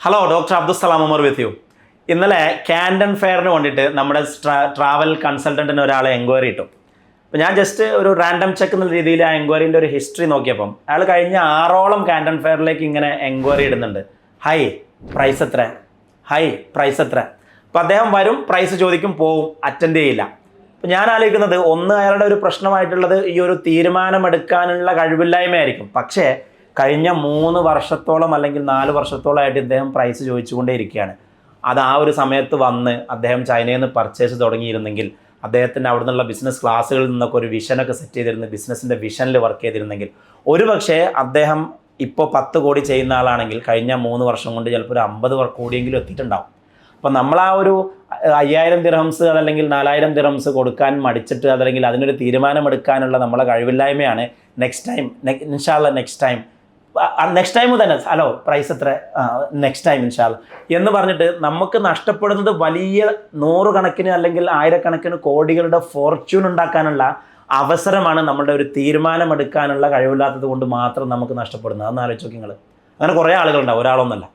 Hello doctor Abdussalam Umar with you. ഇന്നലെ Camden ഫെയറിന് വേണ്ടിയിട്ട് നമ്മുടെ ട്രാവൽ കൺസൾട്ടൻറ്റിന് ഒരാളെ എൻക്വയറി ഇട്ടു. അപ്പോൾ ഞാൻ ജസ്റ്റ് ഒരു റാൻഡം ചെക്ക് എന്ന രീതിയിൽ ആ എൻക്വയറിൻ്റെ ഒരു ഹിസ്റ്ററി നോക്കിയപ്പം അയാൾ കഴിഞ്ഞ 6ഓളം കാൻഡൻ ഫെയറിലേക്ക് ഇങ്ങനെ എൻക്വയറി ഇടുന്നുണ്ട്. ഹൈ പ്രൈസ് എത്ര, ഹൈ പ്രൈസ് എത്ര. അപ്പോൾ അദ്ദേഹം വരും, പ്രൈസ് ചോദിക്കും, പോവും, അറ്റൻഡ് ചെയ്യില്ല. അപ്പോൾ ഞാൻ ആലോചിക്കുന്നത് അയാളുടെ ഒരു പ്രശ്നമായിട്ടുള്ളത് ഈ ഒരു തീരുമാനമെടുക്കാനുള്ള കഴിവില്ലായ്മയായിരിക്കും. പക്ഷേ കഴിഞ്ഞ 3 വർഷത്തോളം അല്ലെങ്കിൽ 4 വർഷത്തോളമായിട്ട് ഇദ്ദേഹം പ്രൈസ് ചോദിച്ചുകൊണ്ടേ ഇരിക്കുകയാണ്. അത് ആ ഒരു സമയത്ത് വന്ന് അദ്ദേഹം ചൈനയിൽ നിന്ന് പർച്ചേസ് തുടങ്ങിയിരുന്നെങ്കിൽ, അദ്ദേഹത്തിൻ്റെ അവിടെ നിന്നുള്ള ബിസിനസ് ക്ലാസ്സുകളിൽ നിന്നൊക്കെ ഒരു വിഷനൊക്കെ സെറ്റ് ചെയ്തിരുന്നു, ബിസിനസ്സിൻ്റെ വിഷനിൽ വർക്ക് ചെയ്തിരുന്നെങ്കിൽ ഒരുപക്ഷേ അദ്ദേഹം ഇപ്പോൾ 10 കോടി ചെയ്യുന്ന ആളാണെങ്കിൽ കഴിഞ്ഞ 3 വർഷം കൊണ്ട് ചിലപ്പോൾ ഒരു 50 കോടിയെങ്കിലും എത്തിയിട്ടുണ്ടാവും. അപ്പോൾ നമ്മൾ ആ ഒരു 5000 ദിർഹംസ് അതല്ലെങ്കിൽ 4000 ദിർഹംസ് കൊടുക്കാൻ മടിച്ചിട്ട് അതല്ലെങ്കിൽ അതിനൊരു തീരുമാനമെടുക്കാനുള്ള നമ്മളെ കഴിവില്ലായ്മയാണ് നെക്സ്റ്റ് ടൈം തന്നെ ഹലോ പ്രൈസ് എത്ര, നെക്സ്റ്റ് ടൈം ഇൻഷാല്ല എന്ന് പറഞ്ഞിട്ട് നമുക്ക് നഷ്ടപ്പെടുന്നത് വലിയ 100 കണക്കിന് അല്ലെങ്കിൽ 1000 കണക്കിന് കോടികളുടെ ഫോർച്യൂൺ ഉണ്ടാക്കാനുള്ള അവസരമാണ്. നമ്മളുടെ ഒരു തീരുമാനമെടുക്കാനുള്ള കഴിവില്ലാത്തത് കൊണ്ട് മാത്രം നമുക്ക് നഷ്ടപ്പെടുന്നത്. അതൊന്ന് ആലോചിച്ച് നോക്കി നിങ്ങൾ. അങ്ങനെ കുറേ ആളുകളുണ്ടാവും, ഒരാളൊന്നുമല്ല.